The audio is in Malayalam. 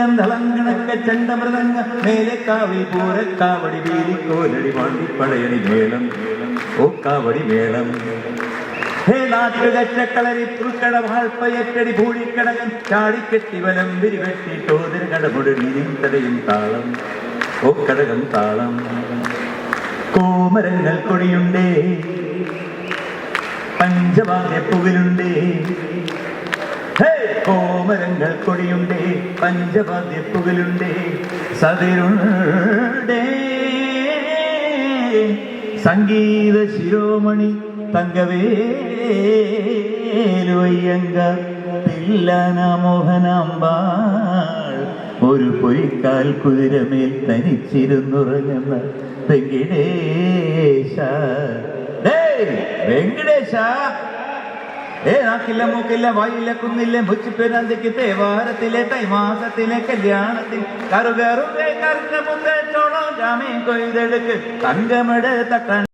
ളങ്കണക്ക ചണ്ടമൃതങ്ങ മേലെ കാവിൽ പൂരക്കാവടി വീലിക്കോലടി പാണ്ടിപ്പടയണി മേളം ഓ കാവടി മേളം ഹേ നാട്ടുകച്ചക്കളരി പുൽക്കട വാൾപ്പയറ്റടി ഭൂഴിക്കടകൻ ചാടിക്കെട്ടി വലം വിരിവെട്ടി തോതിര കടമുടി നീന്തടയും താളം ഓ കടകം താളം കോമരങ്ങൾ കൊടിയുണ്ടേ പഞ്ചവാദ്യപ്പുകളുണ്ടേ കോമരങ്ങൾ കൊടിയുണ്ടേ പഞ്ചവാദ്യപ്പുകളുണ്ടേ സതിരുണ്ടേ സംഗീത ശിരോമണി തങ്കവേലുവയ്യങ്ക തില്ലാന മോഹനാമ്പാൾ ഒരു പൊയ്ക്കാൽ കുതിരമേൽ തനിച്ചിരുന്നുറങ്ങുന്ന വെങ്കിടേശ വെങ്കിടേശ നാക്കില്ല മൂക്കില്ല വായില്ല കുന്നില്ല മുച്ചിപ്പെരാന്തിക്ക് തേവാരത്തിലെ തൈമാസത്തിലെ കല്യാണത്തിൽ കറുകറുകെ കറുത്ത മുത്തച്ചോളോ ജാമീൻ കൊയ്തെടുക്ക് തങ്കമട് തട്ടാൻ